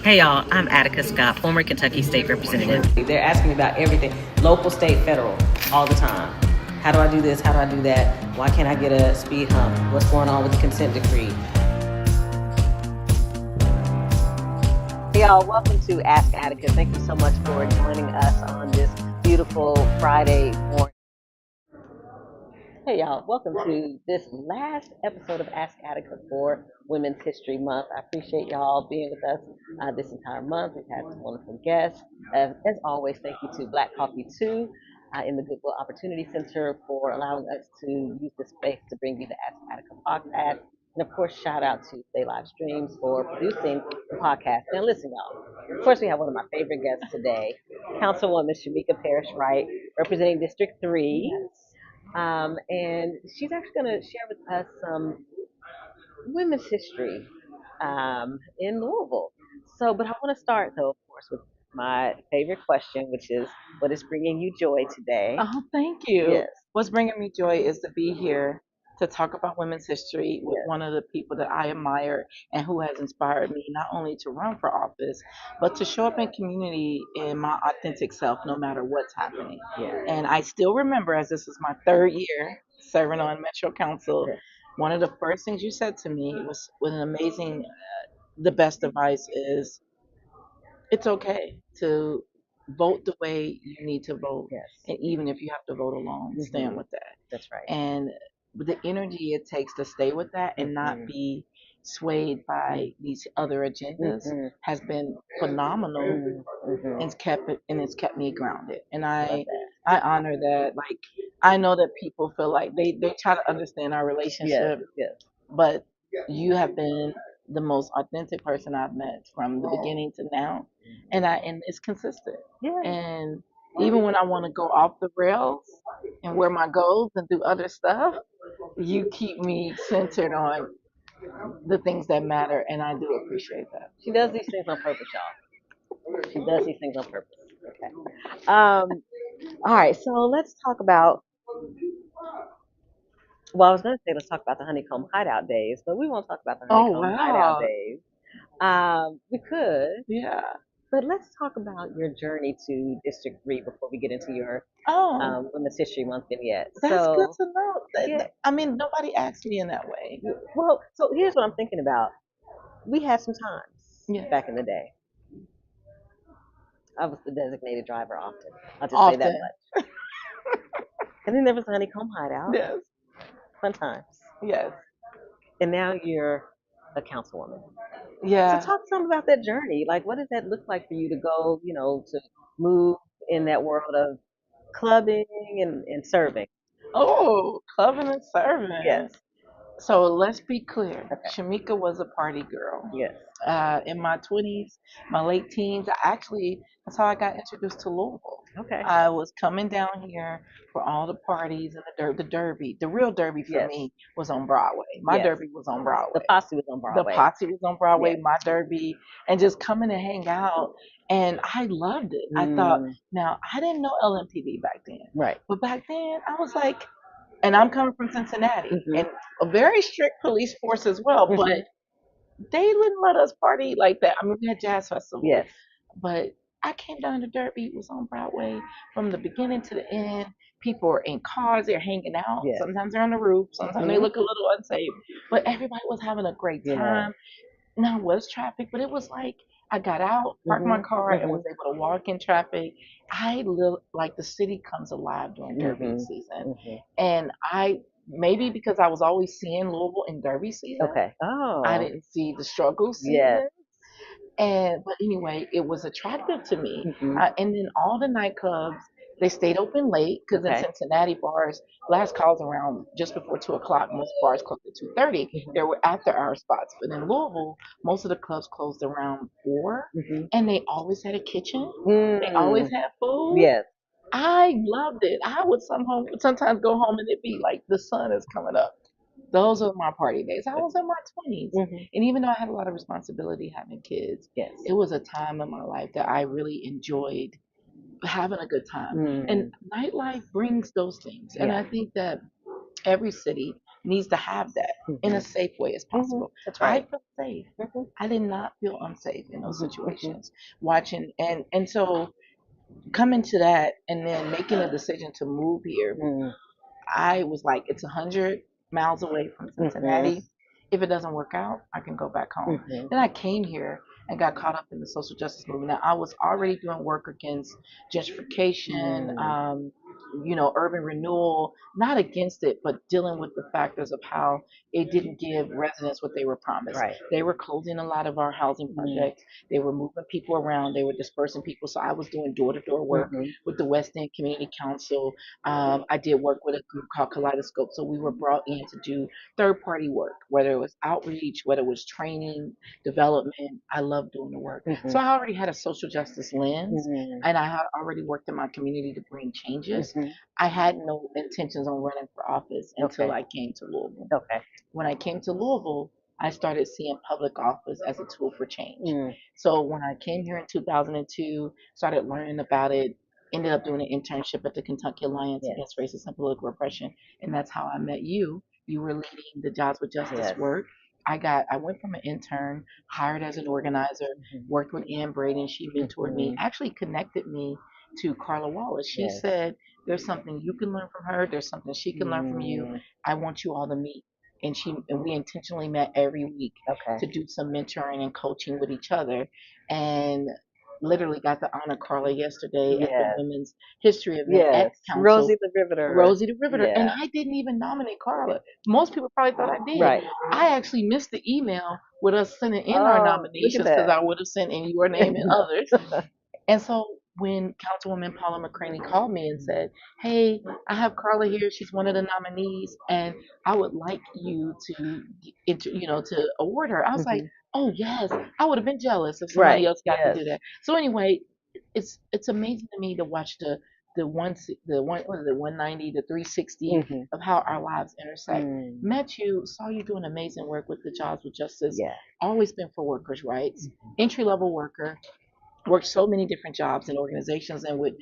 Hey y'all, I'm Attica Scott, former Kentucky State Representative. They're asking me about everything, local, state, federal, all the time. How do I do this? How do I do that? Why can't I get a speed hump? What's going on with the consent decree? Hey y'all, welcome to Ask Attica. Thank you so much for joining us on this beautiful Friday morning. Hey y'all, welcome to this last episode of Ask Attica for Women's History Month. I appreciate y'all being with us this entire month. We've had some wonderful guests. As always, thank you to Black Coffee 2 in the Goodwill Opportunity Center for allowing us to use this space to bring you the Ask Attica podcast. And of course, shout out to Stay Live Streams for producing the podcast. Now listen, y'all. Of course, we have one of my favorite guests today, Councilwoman Shameka Parrish-Wright, representing District 3. And she's actually going to share with us some women's history in Louisville. But I want to start, though, of course, with my favorite question, which is, what is bringing you joy today? Oh, thank you. Yes. What's bringing me joy is to be here to talk about women's history with Yes. one of the people that I admire and who has inspired me not only to run for office, but to show up in community in my authentic self, no matter what's happening. Yeah. And I still remember, as this is my third year serving on Metro Council, Yes. one of the first things you said to me was with an amazing, the best advice is, it's okay to vote the way you need to vote. Yes. And even if you have to vote alone, stand with that. That's right. And the energy it takes to stay with that and not be swayed by these other agendas has been phenomenal and it's kept me grounded. And I honor that. Like, I know that people feel like they try to understand our relationship, Yes. but you have been the most authentic person I've met from the beginning to now, and it's consistent. Yeah. And even when I want to go off the rails and where my goals and do other stuff, you keep me centered on the things that matter, and I do appreciate that. She does these things on purpose, y'all. She does these things on purpose. Okay. All right. So let's talk about. Well, I was going to say let's talk about the honeycomb hideout days, but we won't talk about the honeycomb hideout days. We could, Yeah. but let's talk about your journey to District 3 before we get into your Women's History Month vignette. That's good to know. Yeah. I mean, nobody asked me in that way. Well, so here's what I'm thinking about. We had some times back in the day. I was the designated driver often. I'll just say that much. And then there was the honeycomb hideout. Yes. Fun times. Yes. And now you're a councilwoman. Yeah. So talk some about that journey. Like, what does that look like for you to go, to move in that world of clubbing and serving? Oh, clubbing and serving. Yes. So let's be clear. Okay. Shameka was a party girl. Yes. In my 20s, my late teens, that's how I got introduced to Louisville. Okay. I was coming down here for all the parties and the Derby. The real Derby for me was on Broadway. My Derby was on Broadway. The posse was on Broadway. The posse was on Broadway, my Derby, and just coming to hang out. And I loved it. I thought, now, I didn't know LMPD back then. Right. But back then, I was like, and I'm coming from Cincinnati, and a very strict police force as well, but they wouldn't let us party like that. I mean, we had jazz festivals. Yes. But I came down to Derby. It was on Broadway from the beginning to the end. People are in cars. They're hanging out. Yes. Sometimes they're on the roof. Sometimes they look a little unsafe. But everybody was having a great time. Now, it was traffic, but it was like I got out, parked my car, and was able to walk in traffic. I live like the city comes alive during Derby season. And maybe because I was always seeing Louisville in Derby season. Okay. Oh. I didn't see the struggle season. Yes. But anyway, it was attractive to me. And then all the nightclubs, they stayed open late because in Cincinnati, bars, last calls around just before 2 o'clock. Most bars closed at 2:30. There were after-hour spots. But in Louisville, most of the clubs closed around 4. And they always had a kitchen. They always had food. Yes. I loved it. I would sometimes go home and it'd be like the sun is coming up. Those are my party days. I was in my 20s. And even though I had a lot of responsibility having kids, it was a time in my life that I really enjoyed having a good time. And nightlife brings those things. And I think that every city needs to have that in a safe way as possible. That's I right. felt safe. Mhm. I did not feel unsafe in those Mhm. situations. Watching and so coming to that and then making a decision to move here, Mhm. I was like, it's 100 miles away from Mhm. Cincinnati. If it doesn't work out, I can go back home. Mhm. Then I came here and got caught up in the social justice movement. Now, I was already doing work against gentrification, Mm. urban renewal, not against it, but dealing with the factors of how it didn't give residents what they were promised. Right. They were closing a lot of our housing projects. They were moving people around. They were dispersing people. So I was doing door-to-door work Mhm. with the West End Community Council. I did work with a group called Kaleidoscope. So we were brought in to do third party work, whether it was outreach, whether it was training, development. I love doing the work. Mhm. So I already had a social justice lens Mhm. and I had already worked in my community to bring changes. Mhm. I had no intentions on running for office until Okay. I came to Louisville. Okay. When I came to Louisville, I started seeing public office as a tool for change. Mm. So when I came here in 2002, started learning about it, ended up doing an internship at the Kentucky Alliance Yes. Against Racist and Political Repression, and that's how I met you. You were leading the Jobs with Justice Yes. work. I went from an intern, hired as an organizer, worked with Ann Braden. She mentored me, actually connected me to Carla Wallace. She Yes. said, there's something you can learn from her. There's something she can learn from you. I want you all to meet. And we intentionally met every week Okay. to do some mentoring and coaching with each other. And literally got to honor Carla yesterday at the Yes. Women's History event Yes. at Council. Rosie the Riveter. Rosie the Riveter. Yeah. And I didn't even nominate Carla. Most people probably thought I did. Right. I actually missed the email with us sending in Oh, our look at nominations that. because I would have sent in your name and others. And so when Councilwoman Paula McCraney called me and said, "Hey, I have Carla here. She's one of the nominees, and I would like you to award her." I was like, "Oh yes." I would have been jealous if somebody Right. else got Yes. to do that. So anyway, it's amazing to me to watch the 190, the 360 of how our lives intersect. Met you, saw you doing amazing work with the Jobs with Justice. Yeah. Always been for workers' rights. Entry level worker, worked so many different jobs and organizations and with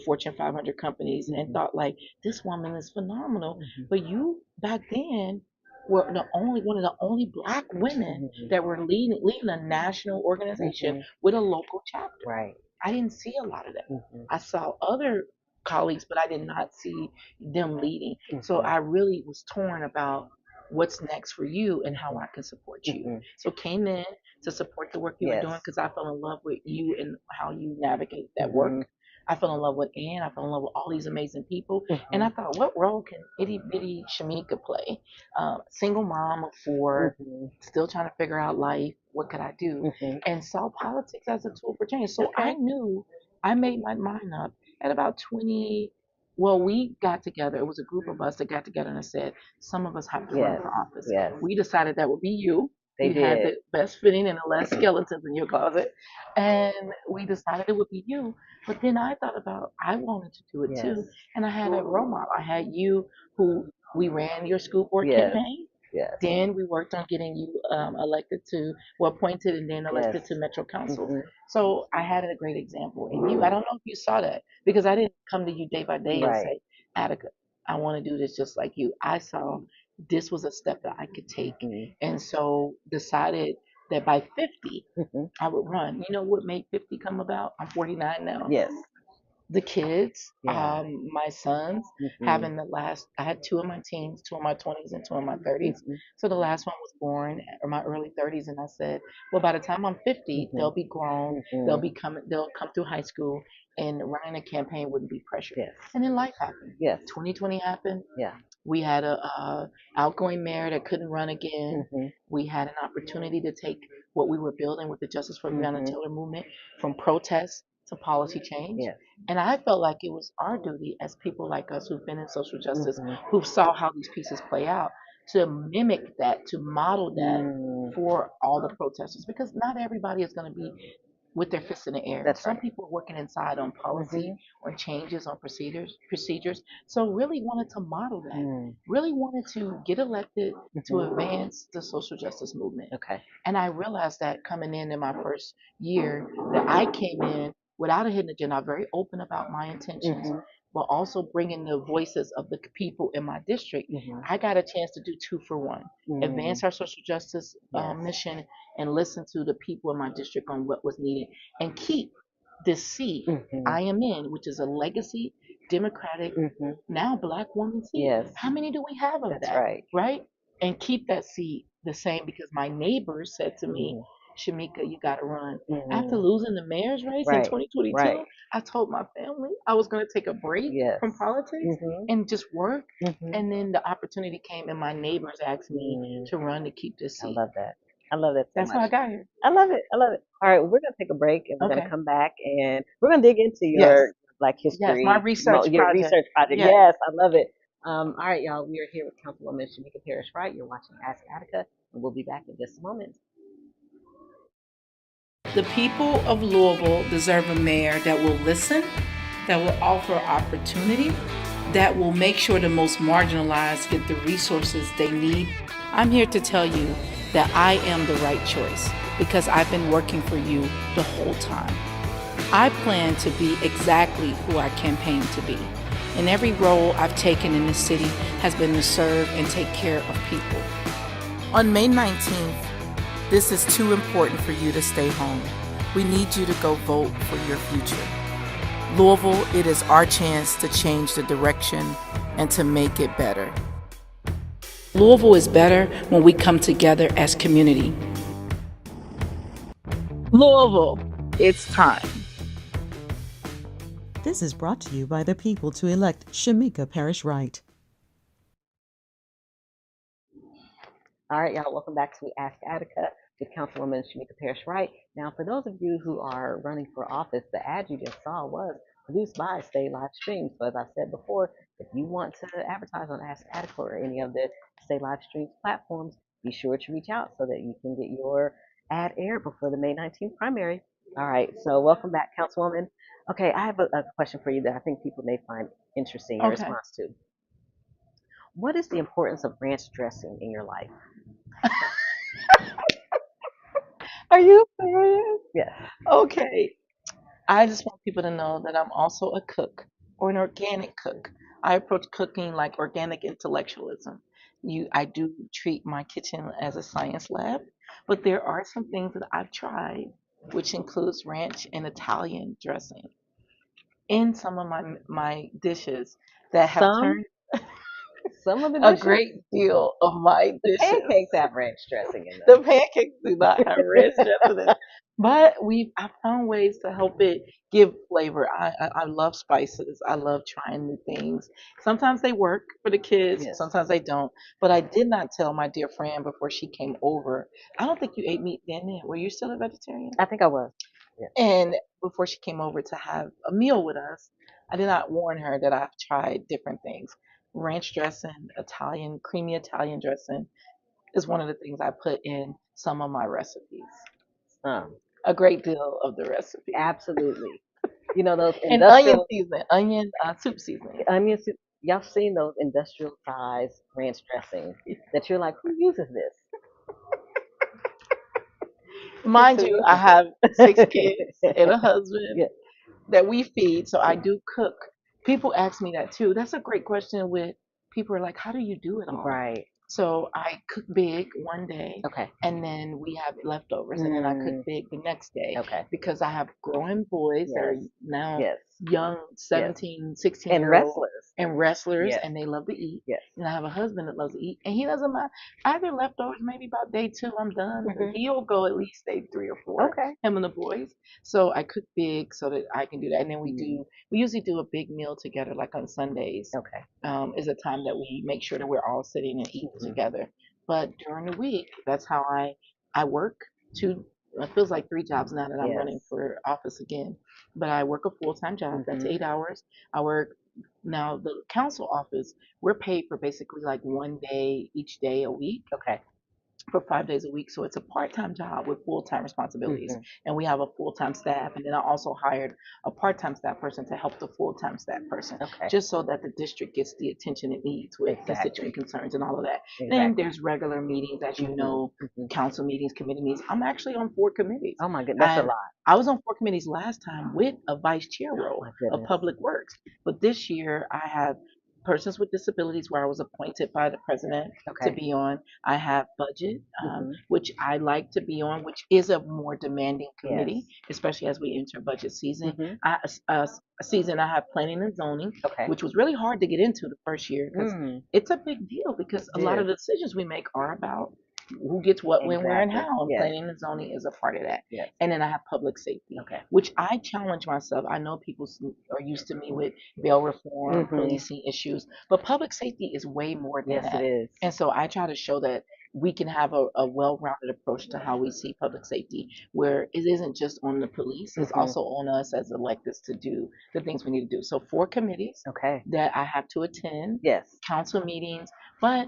Fortune 500 companies and thought like this woman is phenomenal. But you back then were one of the only black women that were leading a national organization with a local chapter. Right. I didn't see a lot of that. I saw other colleagues, but I did not see them leading. So I really was torn about what's next for you and how I can support you. So came in to support the work you were doing Yes. because I fell in love with you and how you navigate that work. I fell in love with Ann. I fell in love with all these amazing people. And I thought, what role can itty bitty Shameka play? Single mom of four, still trying to figure out life. What could I do? And saw politics as a tool for change. So I knew I made my mind up at about 20. Well, we got together. It was a group of us that got together and said, some of us have to run for office. Yes. We decided that would be you. They You had did. the best fitting and the less skeletons in your closet. And we decided it would be you. But then I thought about, I wanted to do it too. And I had a role model. I had you who we ran your school board campaign. Yes. Then we worked on getting you appointed and then elected to Metro Council. So I had a great example in you. I don't know if you saw that because I didn't come to you day by day and say, Attica, I want to do this just like you. I saw this was a step that I could take. And so decided that by 50, I would run. You know what made 50 come about? I'm 49 now. Yes. The kids, Yeah. my sons, having I had two in my teens, two in my 20s, and two in my 30s. So the last one was born in my early 30s, and I said, well, by the time I'm 50, they'll be grown, they'll come through high school, and running a campaign wouldn't be pressure. Yes. And then life happened. Yes. 2020 happened. Yeah. We had a outgoing mayor that couldn't run again. We had an opportunity to take what we were building with the Justice for Breonna Taylor movement from protest to policy change. Yes. And I felt like it was our duty as people like us who've been in social justice, who saw how these pieces play out, to mimic that, to model that for all the protesters. Because not everybody is going to be with their fists in the air. That's Some right. people are working inside on policy or changes on procedures. So really wanted to model that. Really wanted to get elected to advance the social justice movement. Okay. And I realized that coming in my first year that I came in without a hidden agenda. I'm very open about my intentions. but also bringing the voices of the people in my district. I got a chance to do 2 for 1, advance our social justice mission and listen to the people in my district on what was needed and keep this seat I am in, which is a legacy Democratic, now Black woman seat. Yes. How many do we have of That's that? right. Right? And keep that seat the same because my neighbors said to me, Shameka, you got to run. After losing the mayor's race in Right. 2022, Right. I told my family I was going to take a break from politics and just work. And then the opportunity came, and my neighbors asked me to run to keep this I seat. love that. I love that so That's much. how I got here. I love it. I love it. All right, we're gonna take a break and we're Okay. gonna come back and we're gonna dig into Yes. your Black history. Yes, my research your project. research project. Yes. Yes, I love it. All right, y'all. We are here with Councilwoman Shameka Parrish-Wright. You're watching Ask Attica, and we'll be back in just a moment. The people of Louisville deserve a mayor that will listen, that will offer opportunity, that will make sure the most marginalized get the resources they need. I'm here to tell you that I am the right choice because I've been working for you the whole time. I plan to be exactly who I campaigned to be. And every role I've taken in this city has been to serve and take care of people. On May 19th, this is too important for you to stay home. We need you to go vote for your future. Louisville, it is our chance to change the direction and to make it better. Louisville is better when we come together as community. Louisville, it's time. This is brought to you by the people to elect Shameka Parrish-Wright. All right, y'all. Welcome back to Ask Attica with Councilwoman Shameka Parrish-Wright. Now, for those of you who are running for office, the ad you just saw was produced by Stay Live Stream. So, as I said before, if you want to advertise on Ask Attica or any of the Stay Live Stream platforms, be sure to reach out so that you can get your ad aired before the May 19th primary. All right, so welcome back, Councilwoman. Okay, I have a question for you that I think people may find interesting your response to. What is the importance of ranch dressing in your life? Are you serious? Yes. Okay. I just want people to know that I'm also a cook, or an organic cook. I approach cooking like organic intellectualism. I do treat my kitchen as a science lab, but there are some things that I've tried, which includes ranch and Italian dressing in some of my dishes that have turned some of the a dishes? great deal of my dishes. Pancakes have ranch dressing in them. The pancakes do not have ranch dressing in them. But I found ways to help it give flavor. I love spices. I love trying new things. Sometimes they work for the kids, sometimes they don't. But I did not tell my dear friend before she came over. I don't think you ate meat then. Were you still a vegetarian? I think I was. Yeah. And before she came over to have a meal with us, I did not warn her that I've tried different things. Ranch dressing, creamy Italian dressing is one of the things I put in some of my recipes. A great deal of the recipe. Absolutely. You know those and onion seasoning, soup seasoning. Onion soup. Y'all seen those industrial size ranch dressings that you're like, who uses this? Mind you, I have 6 kids and a husband that we feed, so I do cook. People ask me that too. That's a great question. With people are like, how do you do it all? Right. So I cook big one day, and then we have leftovers, and then I cook big the next day, because I have growing boys that are now young, 17, 16-year-olds, and wrestlers, and they love to eat. And I have a husband that loves to eat, and he doesn't mind. Either leftovers, maybe about day 2, I'm done. He'll go at least day 3 or 4. Him and the boys. So I cook big so that I can do that, and then we usually do a big meal together, like on Sundays. Is a time that we make sure that we're all sitting and eating together. But during the week, that's how I work 2. It feels like 3 jobs now that I'm running for office again. But I work a full-time job. That's 8 hours. I work now the council office. We're paid for basically like 1 day each day a week. for 5 days a week. So it's a part-time job with full-time responsibilities. And we have a full-time staff. And then I also hired a part-time staff person to help the full-time staff person, just so that the district gets the attention it needs with constituent concerns and all of that. Then there's regular meetings, as you know, council meetings, committee meetings. I'm actually on 4 committees. Oh my goodness, that's a lot. I was on 4 committees last time with a vice chair role of public works. But this year I have persons with disabilities where I was appointed by the president to be on. I have budget, which I like to be on, which is a more demanding committee, especially as we enter budget season. A season I have planning and zoning, which was really hard to get into the first year because it's a big deal because a lot of the decisions we make are about who gets what, when, where, and how. And planning and zoning is a part of that. And then I have public safety, which I challenge myself. I know people are used to me with bail reform, policing issues, but public safety is way more than that. It is. And so I try to show that we can have a well-rounded approach to how we see public safety, where it isn't just on the police, it's also on us as electeds to do the things we need to do. So 4 committees that I have to attend, council meetings, but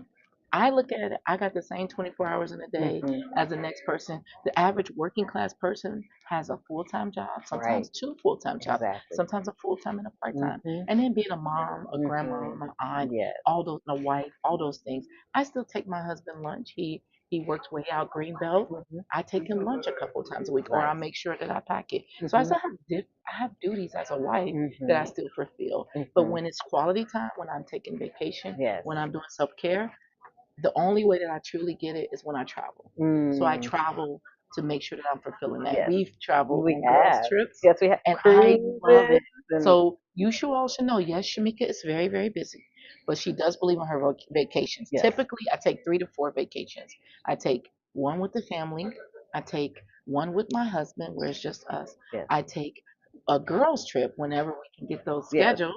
I look at it, I got the same 24 hours in a day as the next person. The average working class person has a full-time job, sometimes 2 full-time jobs, sometimes a full-time and a part-time. And then being a mom, a grandma, an aunt, all those, a wife, all those things. I still take my husband lunch. He works way out Greenbelt. I take him lunch a couple times a week, or I make sure that I pack it. So I still have duties as a wife that I still fulfill. But when it's quality time, when I'm taking vacation, when I'm doing self-care, the only way that I truly get it is when I travel. So I travel to make sure that I'm fulfilling that. We've traveled on girls trips. We have. And I love it. So you all should know, yes, Shameka is very, very busy, but she does believe in her vacations. Typically, I take 3 to 4 vacations. I take one with the family. I take one with my husband, where it's just us. I take a girls trip whenever we can get those scheduled.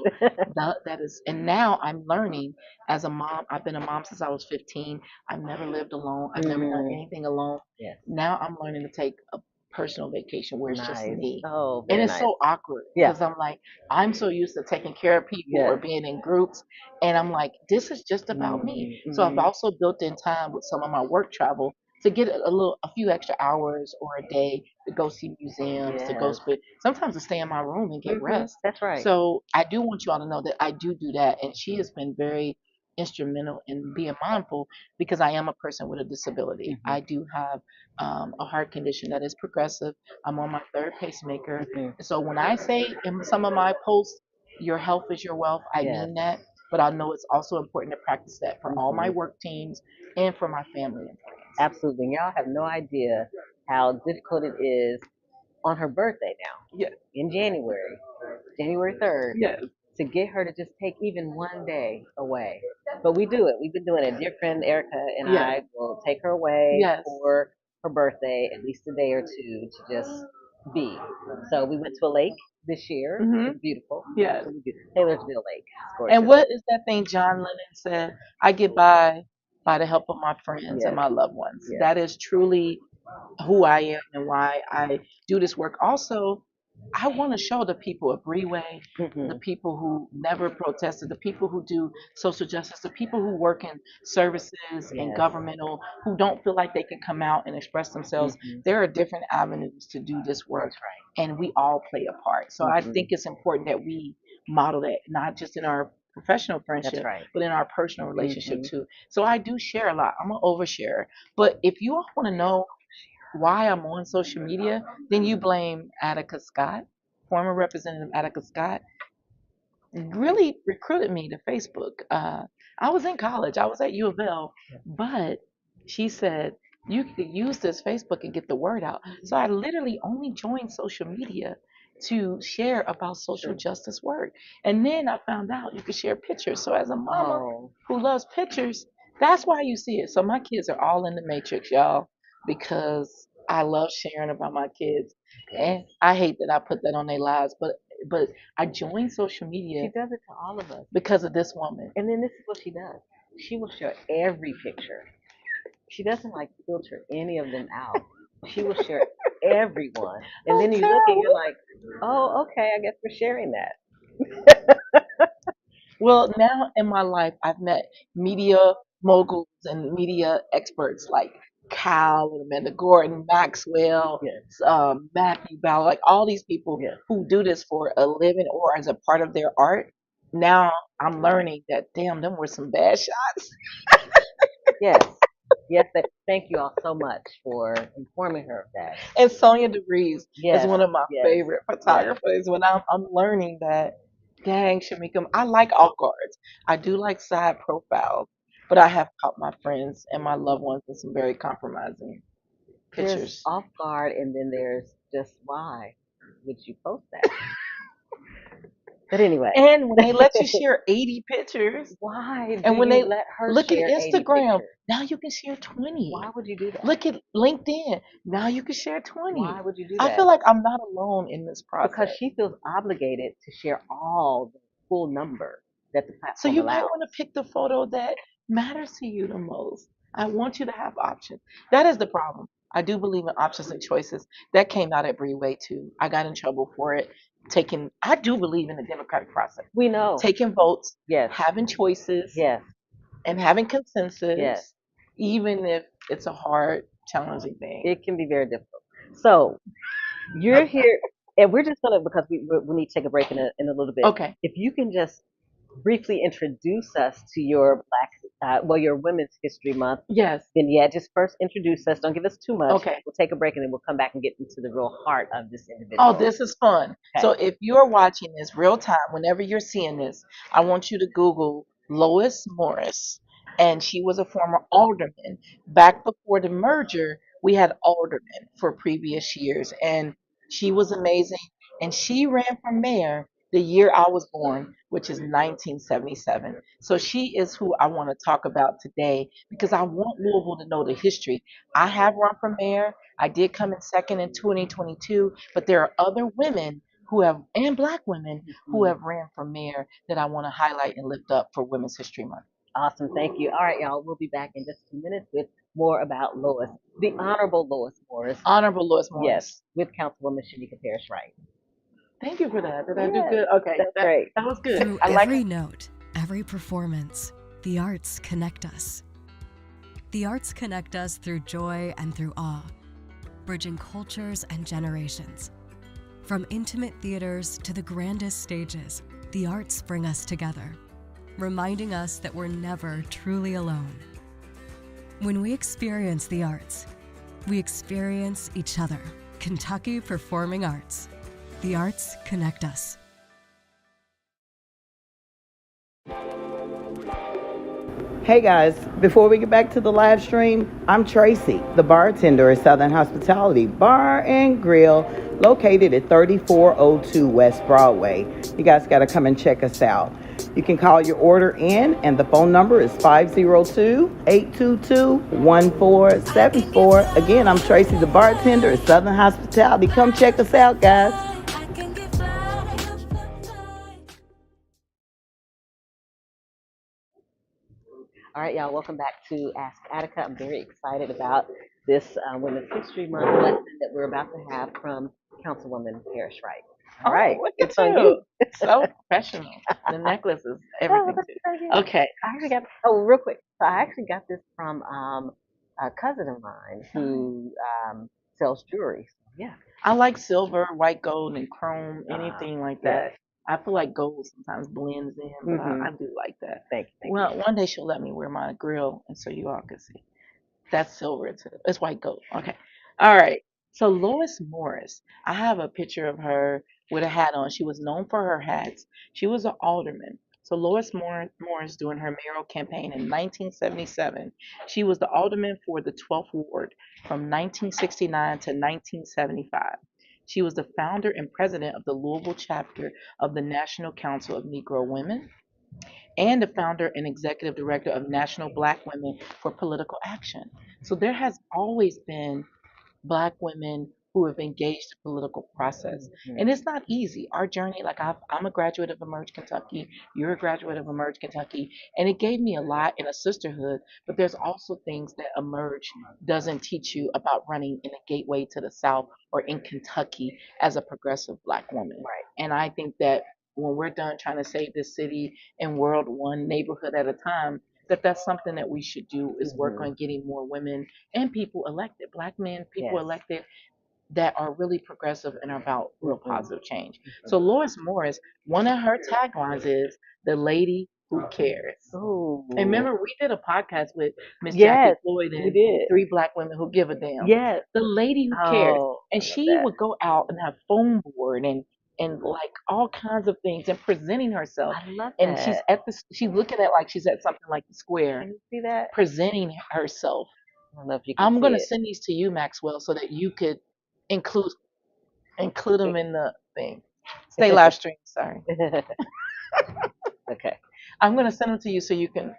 That is, and now I'm learning as a mom. I've been a mom since I was 15. I've never lived alone. I've never done anything alone. Now I'm learning to take a personal vacation where it's just me. And it's so awkward because I'm like, I'm so used to taking care of people or being in groups, and I'm like, this is just about me. So I've also built in time with some of my work travel to get a few extra hours or a day to go see museums, to go sometimes to stay in my room and get rest. That's right. So I do want you all to know that I do that, and she has been very instrumental in being mindful because I am a person with a disability. I do have a heart condition that is progressive. I'm on my 3rd pacemaker. So when I say in some of my posts, your health is your wealth, I mean that. But I know it's also important to practice that for all my work teams and for my family and friends. Absolutely. Y'all have no idea how difficult it is on her birthday now. In January 3rd. To get her to just take even one day away. But we do it. We've been doing it. Dear friend Erica and I will take her away for her birthday, at least a day or 2 to just be. So we went to a lake this year. It's beautiful. Taylorsville Lake. And what is that thing John Lennon said? I get by the help of my friends and my loved ones. That is truly who I am and why I do this work. Also, I want to show the people of Breeway, the people who never protested, the people who do social justice, the people who work in services and governmental, who don't feel like they can come out and express themselves. There are different avenues to do this work, and we all play a part. So I think it's important that we model that, not just in our professional friendship, but in our personal relationship too. So I do share a lot. I'm an oversharer. But if you all want to know why I'm on social media, then you blame Attica Scott, former Representative Attica Scott, really recruited me to Facebook. I was in college. I was at U of L, but she said, you could use this Facebook and get the word out. So I literally only joined social media to share about social justice work. And then I found out you could share pictures. So as a mama who loves pictures, that's why you see it. So my kids are all in the matrix, y'all, because I love sharing about my kids. And I hate that I put that on their lives, but I joined social media. She does it to all of us. Because of this woman. And then this is what she does. She will share every picture. She doesn't filter any of them out. She will share everyone. And then you look and you're like, oh, okay, I guess we're sharing that. Well, now in my life, I've met media moguls and media experts like Cal and Amanda Gordon, Maxwell, Yes. Matthew Bauer, like all these people Yes. who do this for a living or as a part of their art. Now I'm learning that damn, them were some bad shots. Yes. Yes. Thank you all so much for informing her of that. And Sonia DeVries Yes. is one of my Yes. favorite photographers. When I'm learning that, dang, Shameka, I like off guards. I do like side profiles, but I have caught my friends and my loved ones in some very compromising There's pictures. off guard, and then there's just why would you post that? But anyway, And when they let you share 80 pictures, why do and when you they let her look at share 80 Instagram, pictures? now you can share 20. Why would you do that? Look at LinkedIn, now you can share 20. Why would you do I that? feel like I'm not alone in this process. Because she feels obligated to share all the full number that the So platform you might allows. want to pick the photo that matters to you the most. I want you to have options. That is the problem. I do believe in options and choices. That came out at Breeway too. I got in trouble for it. I do believe in the democratic process. We know. Taking votes, Yes. having choices, Yes. and having consensus, Yes. even if it's a hard, challenging thing. It can be very difficult. So you're here, and we're just gonna, because we need to take a break in a little bit. Okay. If you can just briefly introduce us to your your Women's History Month. Yes. Then yeah, just first introduce us. Don't give us too much. Okay. We'll take a break and then we'll come back and get into the real heart of this individual. Oh, this is fun. Okay. So if you're watching this real time, whenever you're seeing this, I want you to Google Lois Morris. And she was a former alderman. Back before the merger, we had aldermen for previous years. And she was amazing. And she ran for mayor the year I was born, which is 1977. So she is who I want to talk about today because I want Louisville to know the history. I have run for mayor. I did come in second in 2022, but there are other women who have, and black women who have ran for mayor that I want to highlight and lift up for Women's History Month. Awesome. Thank you. All right, y'all. We'll be back in just a few minutes with more about Lois, the Honorable Lois Morris. Honorable Lois Morris. Yes, with Councilwoman Shameka Parrish-Wright. Thank you for that. Did I do Yes, good? Okay, that's great. That was good. Through I like every it. note, every performance, the arts connect us. The arts connect us through joy and through awe, bridging cultures and generations. From intimate theaters to the grandest stages, the arts bring us together, reminding us that we're never truly alone. When we experience the arts, we experience each other. Kentucky Performing Arts. The arts connect us. Hey guys, before we get back to the live stream, I'm Tracy, the bartender at Southern Hospitality Bar and Grill, located at 3402 West Broadway. You guys got to come and check us out. You can call your order in, and the phone number is 502-822-1474. Again, I'm Tracy, the bartender at Southern Hospitality. Come check us out, guys. All right, y'all, welcome back to Ask Attica. I'm very excited about this Women's History Month lesson that we're about to have from Councilwoman Parrish-Wright. All right, Look it's at on you. you. So professional. The necklaces, everything too. Okay. I actually got, real quick. So I actually got this from a cousin of mine who sells jewelry. So, yeah. I like silver, white gold, and chrome, anything like that. Yes. I feel like gold sometimes blends in, but I do like that. Thank you. Well, one day she'll let me wear my grill, and so you all can see. That's silver too. It's white gold. Okay. All right. So Lois Morris, I have a picture of her with a hat on. She was known for her hats. She was an alderman. So Lois Morris, during her mayoral campaign in 1977, she was the alderman for the 12th Ward from 1969 to 1975. She was the founder and president of the Louisville chapter of the National Council of Negro Women and the founder and executive director of National Black Women for Political Action. So there has always been Black women who have engaged the political process. And it's not easy. Our journey, like I'm a graduate of Emerge Kentucky, you're a graduate of Emerge Kentucky, and it gave me a lot in a sisterhood, but there's also things that Emerge doesn't teach you about running in a gateway to the South or in Kentucky as a progressive Black woman. Right. And I think that when we're done trying to save this city and world one neighborhood at a time, that's something that we should do is work on getting more women and people elected, Black men, people elected that are really progressive and are about real positive change. So Lois Morris, one of her taglines is the lady who cares. Ooh. And remember, we did a podcast with Miss Yes, Jackie Floyd we and did. 3 Black women who give a damn. Yes. The lady who cares. Oh, And I love she that. would go out and have foam board and like all kinds of things and presenting herself. I love And that. she's looking at like she's at something like the square, Can you see that? presenting herself. I don't know if you can I'm see gonna it. send these to you, Maxwell, so that you could include them in the thing. Stay live stream, sorry. Okay. I'm gonna send them to you so you can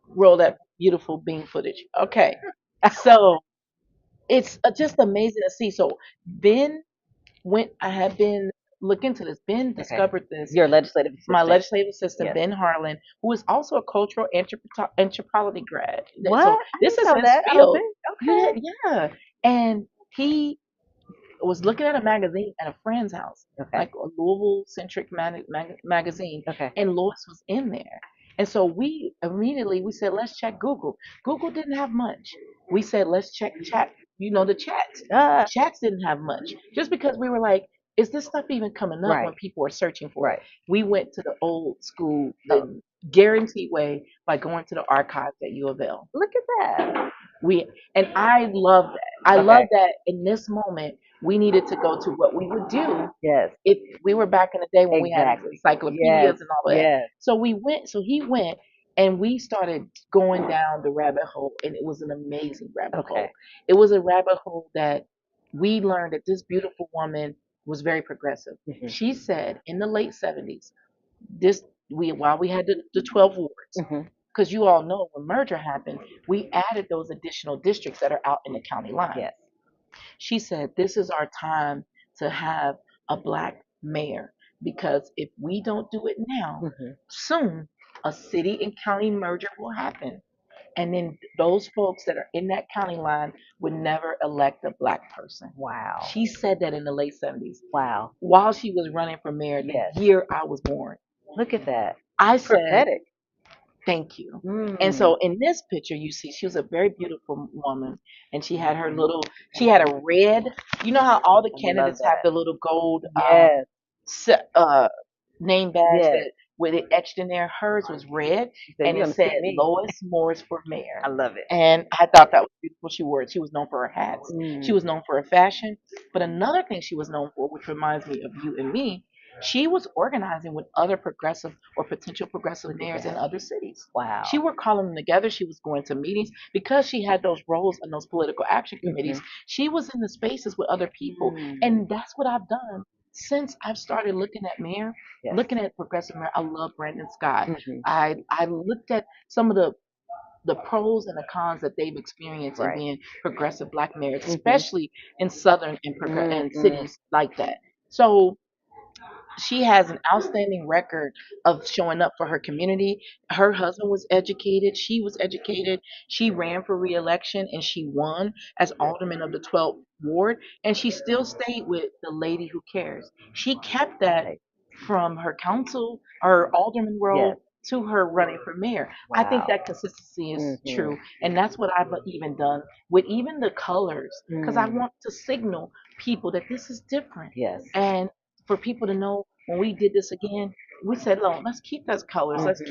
roll that beautiful bean footage. Okay. So it's just amazing to see. So Ben I had been look into this. Ben discovered this. Your legislative assistant. My legislative assistant, Yes. Ben Harlan, who is also a cultural anthropology grad. What? So I this didn't is know his that. I field. don't think. Okay. Yeah. And he was looking at a magazine at a friend's house, Okay. like a Louisville centric magazine, Okay. and Lois was in there. And so we said, let's check Google. Google didn't have much. We said, let's check chat. The chats. Chats didn't have much. Just because we were like, is this stuff even coming up when people are searching for it? We went to the old school, the guaranteed way by going to the archives at U of L. Look at that. I love that. I love that in this moment we needed to go to what we would do if we were back in the day when we had encyclopedias and all that. Yes. So he went and we started going down the rabbit hole, and it was an amazing rabbit hole. It was a rabbit hole that we learned that this beautiful woman was very progressive. She said in the late 70s, while we had the 12 wards, because you all know when merger happened, we added those additional districts that are out in the county line. Yes. She said, this is our time to have a Black mayor, because if we don't do it now, soon a city and county merger will happen. And then those folks that are in that county line would never elect a Black person. Wow. She said that in the late 70s. Wow. While she was running for mayor, the year I was born. Look at that. I said, prophetic. Thank you. And so in this picture, you see she was a very beautiful woman, and she had her she had a red, you know how all the candidates have the little gold name badge with it etched in there. Hers was red, and it said Lois Morris for mayor. I love it. And I thought that was beautiful. She wore it. She was known for her hats. She was known for her fashion. But another thing she was known for, which reminds me of you and me, she was organizing with other progressive or potential progressive mayors in other cities. Wow. She would call them together. She was going to meetings because she had those roles in those political action committees. She was in the spaces with other people. And that's what I've done since I've started looking at mayor, looking at progressive mayor. I love Brandon Scott. I looked at some of the pros and the cons that they've experienced in being progressive Black mayors, especially in southern and cities like that. So she has an outstanding record of showing up for her community. Her husband was educated. She was educated. She ran for re-election and she won as alderman of the 12th ward. And she still stayed with the lady who cares. She kept that from her council or alderman role to her running for mayor. I think that consistency is true. And that's what I've even done with even the colors, because I want to signal people that this is different. Yes. And for people to know when we did this again, we said, no, let's keep those colors.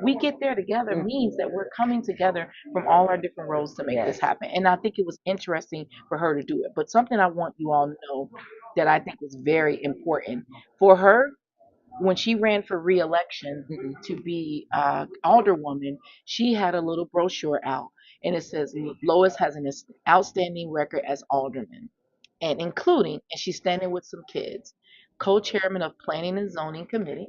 We get there together means that we're coming together from all our different roles to make this happen. And I think it was interesting for her to do it. But something I want you all to know that I think was very important for her, when she ran for re-election to be alderwoman, she had a little brochure out, and it says Lois has an outstanding record as alderman, and she's standing with some kids, co-chairman of Planning and Zoning Committee.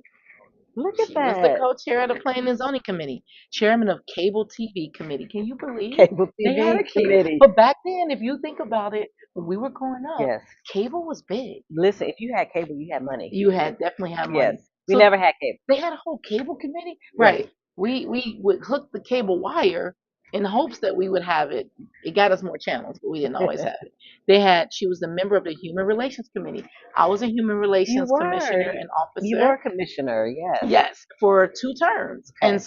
Look at She that. was the co-chair of the Planning and Zoning Committee, chairman of Cable TV Committee. Can you believe Cable they had a TV committee? But back then, if you think about it, when we were growing up, cable was big. Listen, if you had cable, you had money. You definitely had money. Yes. We never had cable. They had a whole cable committee, right? We would hook the cable wire in hopes that we would have it. It got us more channels, but we didn't always have it. She was a member of the Human Relations Committee. I was a Human You Relations Commissioner were. and You were officer. a commissioner, yes. Yes, for 2 terms. Okay. And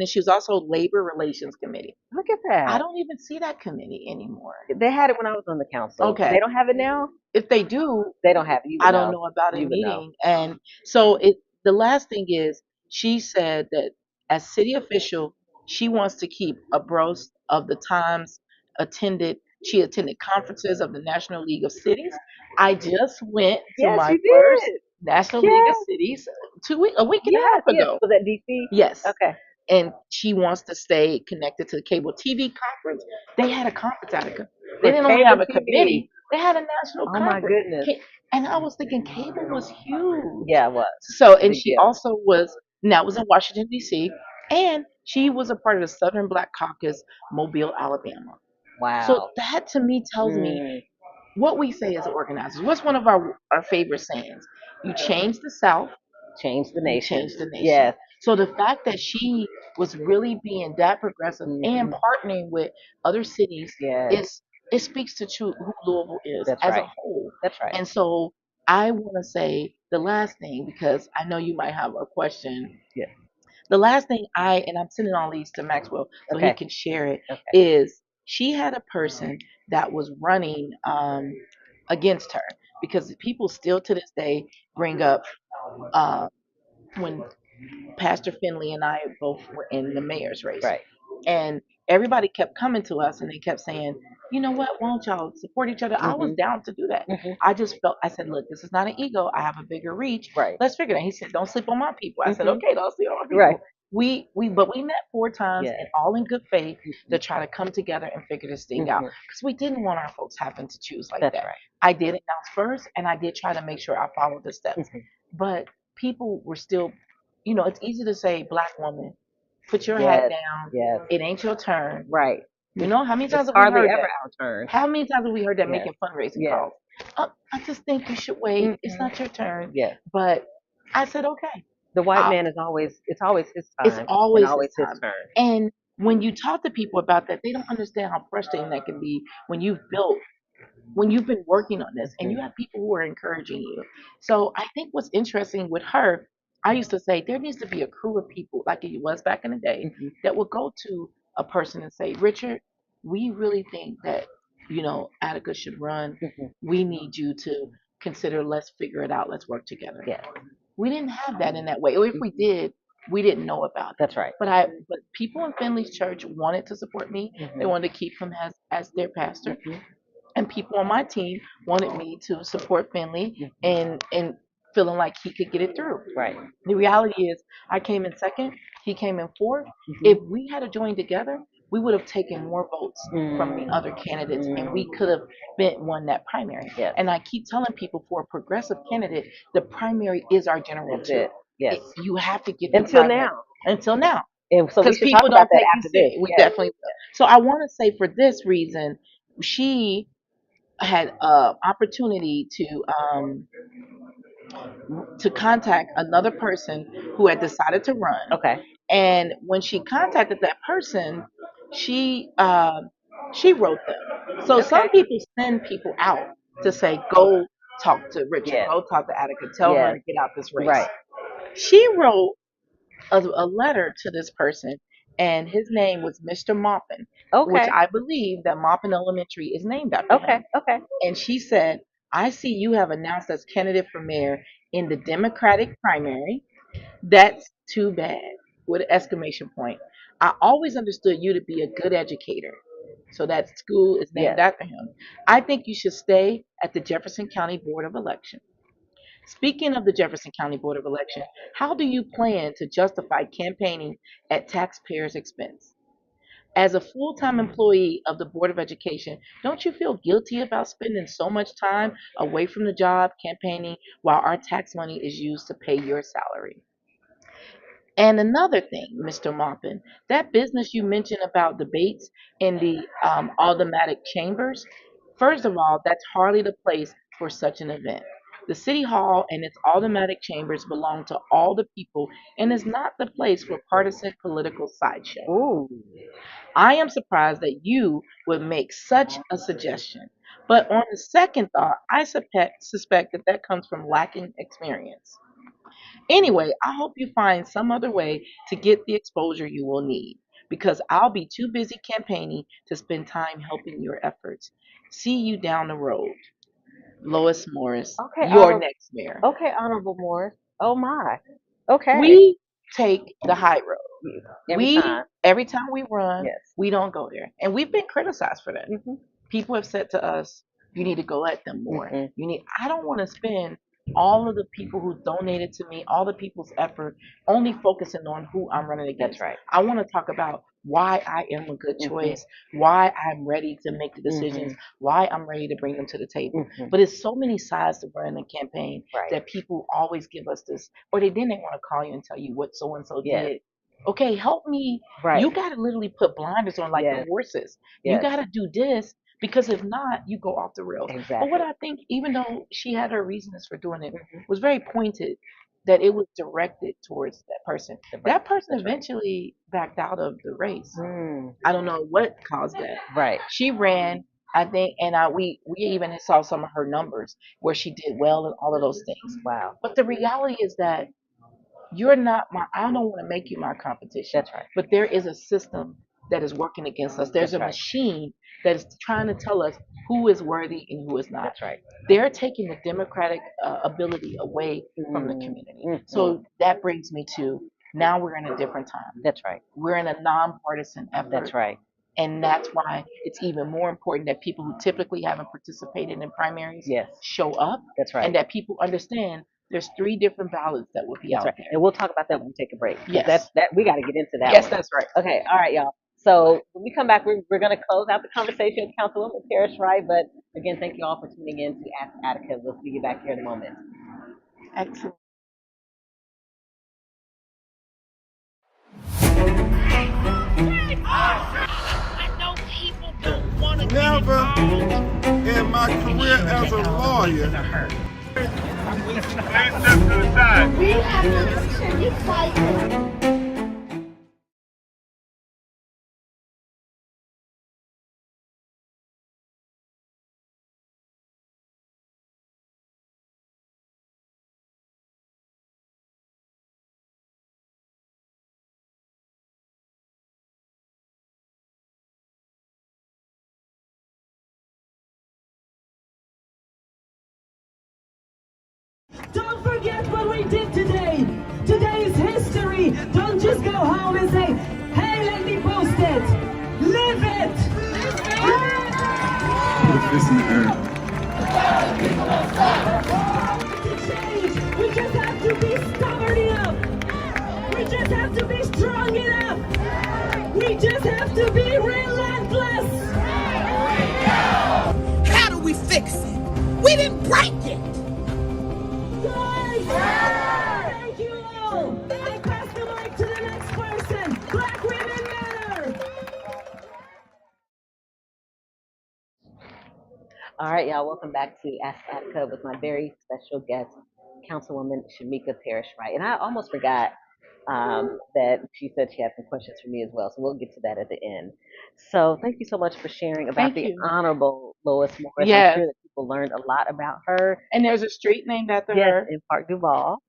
then she was also Labor Relations Committee. Look at that. I don't even see that committee anymore. They had it when I was on the council. Okay. They don't have it now? If they do, They don't have it. You would I don't know about a You would know. meeting. And so the last thing is she said that as city official, she wants to keep abreast of the times she attended conferences of the National League of Cities. I just went to Yes, my you first did. National League of Yes. Cities a week and a Yes, half yes. ago. Was that DC? Yes. Okay. And she wants to stay connected to the cable TV conference. They had a conference, Attica. They didn't only cable have a TV. committee. They had a national Oh my conference. goodness. And I was thinking cable was huge. Yeah, it was. So, and Big she deal. also was, now it was in Washington, D.C., and she was a part of the Southern Black Caucus, Mobile, Alabama. Wow. So that to me tells me what we say as organizers. What's one of our favorite sayings? You change the South, Change the nation. change the nation. Yes. So the fact that she was really being that progressive and partnering with other cities Yes. it speaks to who Louisville is That's as right. a whole. That's right. And so I want to say the last thing, because I know you might have a question. Yeah. The last thing and I'm sending all these to Maxwell so he Okay. can share it, Okay. is she had a person that was running against her, because people still to this day bring up when Pastor Finley and I both were in the mayor's race. Right. And everybody kept coming to us and they kept saying, you know what, why don't y'all support each other? I was down to do that. I said, look, this is not an ego. I have a bigger reach. Right. Let's figure it out. He said, don't sleep on my people. I said, okay, don't sleep on my people. Right. But we met 4 times Yes. and all in good faith to try to come together and figure this thing out, because we didn't want our folks having to choose like That's that. right. I did announce first, and I did try to make sure I followed the steps. But people were still, it's easy to say, black woman, put your hat down. Yes. It ain't your turn. Right. How many times have It's we hardly heard ever that? our turn. How many times have we heard that Yes. making fundraising Yes. calls? I just think you should wait. It's not your turn. Yes. But I said, okay. The white man it's always his time. It's always his his turn. And when you talk to people about that, they don't understand how frustrating that can be when you've been working on this and you have people who are encouraging you. So I think what's interesting with her, I used to say there needs to be a crew of people like it was back in the day that would go to a person and say, Richard, we really think that, Attica should run. We need you to consider, let's figure it out. Let's work together. Yes. We didn't have that in that way. Or if we did, we didn't know about it. That's right. But people in Finley's church wanted to support me. They wanted to keep him as their pastor. And people on my team wanted me to support Finley and feeling like he could get it through. Right. The reality is I came in second, he came in fourth. If we had joined together, we would have taken more votes from the other candidates and we could have won that primary. Yes. And I keep telling people, for a progressive candidate, the primary is our general That's tool. it. Yes. You have to get the Until primary. now. Until now. And so we Because should people talk about don't that take after you this. serious. We Yes. definitely will. So I want to say, for this reason, she had opportunity to contact another person who had decided to run. Okay. And when she contacted that person, she wrote them. So some people send people out to say, go talk to Richard, Yes. go talk to Attica, tell her to get out this race. Right. She wrote a letter to this person, and his name was Mr. Maupin, which Okay. I believe that Maupin Elementary is named after him. Okay. And she said, I see you have announced as candidate for mayor in the Democratic primary. That's too bad, with an exclamation point. I always understood you to be a good educator. So that school is named after him. I think you should stay at the Jefferson County Board of Election. Speaking of the Jefferson County Board of Election, how do you plan to justify campaigning at taxpayers' expense? As a full-time employee of the Board of Education, don't you feel guilty about spending so much time away from the job campaigning while our tax money is used to pay your salary? And another thing, Mr. Maupin, that business you mentioned about debates in the automatic chambers, first of all, that's hardly the place for such an event. The city hall and its automatic chambers belong to all the people and is not the place for partisan political sideshow. Ooh. I am surprised that you would make such a suggestion. But on the second thought, I suspect that that comes from lacking experience. Anyway, I hope you find some other way to get the exposure you will need because I'll be too busy campaigning to spend time helping your efforts. See you down the road. Lois Morris, Okay, your next mayor. okay, Honorable Morris. Oh my. Okay. We take the high road. Every time. Every time we run, Yes. we don't go there. And we've been criticized for that. Mhm. People have said to us, you need to go at them more. Mhm. I don't want to spend all of the people who donated to me, all the people's effort, only focusing on who I'm running against. That's right. I want to talk about why I am a good choice, why I'm ready to make the decisions, why I'm ready to bring them to the table. But it's so many sides to run a campaign Right. that people always give us this, or they didn't want to call you and tell you what so and so Yes. did. Okay, help me. Right. You got to literally put blinders on like the Yes. horses. Yes. You got to do this because if not, you go off the rails. Exactly. But what I think, even though she had her reasons for doing it, was very pointed that it was directed towards that person. That person eventually backed out of the race. I don't know what caused that. Right. She ran, I think, and we even saw some of her numbers where she did well and all of those things. Wow. But the reality is that you're not I don't want to make you my competition. That's right. But there is a system that is working against us. There's That's a right. machine that is trying to tell us who is worthy and who is not. That's right. They're taking the democratic ability away from the community. So that brings me to now we're in a different time. That's right. We're in a nonpartisan effort. That's right. And that's why it's even more important that people who typically haven't participated in primaries Yes. show up. That's right. And that people understand there's 3 different ballots that will be That's out right. there. And we'll talk about that when we take a break. 'Cause Yes. we got to get into that. Yes, one. that's right. Okay. All right, y'all. So when we come back, we're going to close out the conversation with Councilwoman Parrish-Wright. But again, thank you all for tuning in to Ask Attica. We'll see you back here in a moment. Excellent. Never in my career as a lawyer. Please step to the side. We have an election. Be quiet. Don't forget what we did today. Today is history. Don't just go home and say, hey, let me post it. Live it. To change, we just have to be stubborn enough. We just have to be strong enough. We just have to be relentless. How do we fix it? We didn't break it. Thank you all. I pass the mic to the next person. Black women matter. All right, y'all. Welcome back to Ask Attica with my very special guest, Councilwoman Shameka Parrish-Wright. And I almost forgot that she said she had some questions for me as well. So we'll get to that at the end. So thank you so much for sharing about Thank the you. Honorable Lois Morris. Yes. I'm sure that people learned a lot about her. And there's a street named after Yes, her. in Park Duval.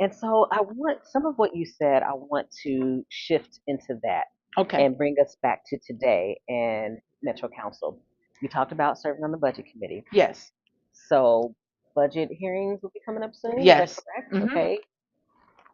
And so I want some of what you said, I want to shift into that Okay. and bring us back to today and Metro Council. You talked about serving on the budget committee. Yes. So budget hearings will be coming up soon? Yes. Is that correct? Mhm. Okay.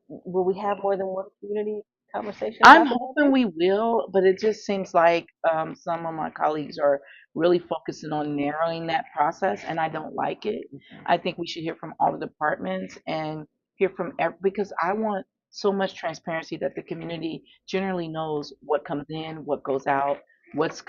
Will we have more than one community conversation? I'm about the hoping we will, but it just seems like some of my colleagues are really focusing on narrowing that process, and I don't like it. I think we should hear from all the departments and hear from because I want so much transparency that the community generally knows what comes in, what goes out, what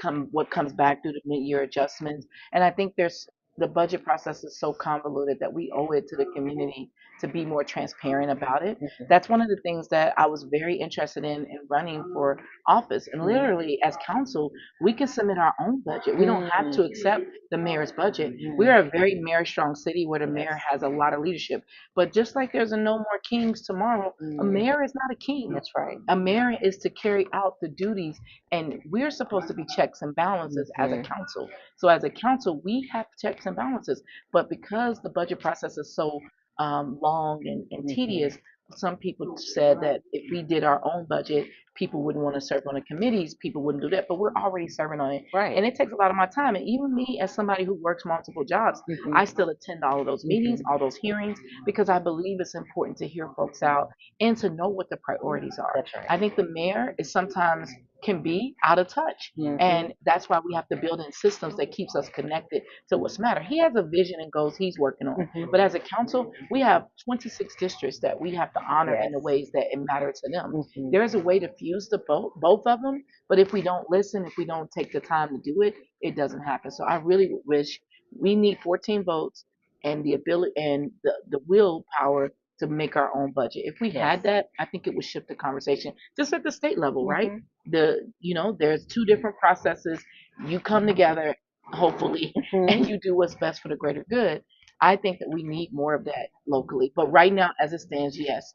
comes back through the mid-year adjustments. And I think there's the budget process is so convoluted that we owe it to the community to be more transparent about it. That's one of the things that I was very interested in running for office. And literally, as council, we can submit our own budget. We don't have to accept the mayor's budget. We are a very mayor-strong city where the mayor has a lot of leadership. But just like there's a no more kings tomorrow, a mayor is not a king. That's right. A mayor is to carry out the duties, and we're supposed to be checks and balances as a council. So as a council, we have checks and balances. But because the budget process is so long and tedious, some people said that if we did our own budget, people wouldn't want to serve on the committees, people wouldn't do that, but we're already serving on it. Right. And it takes a lot of my time. And even me, as somebody who works multiple jobs, I still attend all of those meetings, all those hearings, because I believe it's important to hear folks out and to know what the priorities are. That's right. I think the mayor is sometimes can be out of touch. And that's why we have to build in systems that keeps us connected to what's matter. He has a vision and goals he's working on. But as a council, we have 26 districts that we have to honor in the ways that it matters to them. There is a way to fuse the both of them, but if we don't listen, if we don't take the time to do it, it doesn't happen. So I really wish we need 14 votes and the ability and the willpower to make our own budget. If we had that, I think it would shift the conversation just at the state level, right? There's two different processes. You come together, hopefully, and you do what's best for the greater good. I think that we need more of that locally. But right now, as it stands, yes,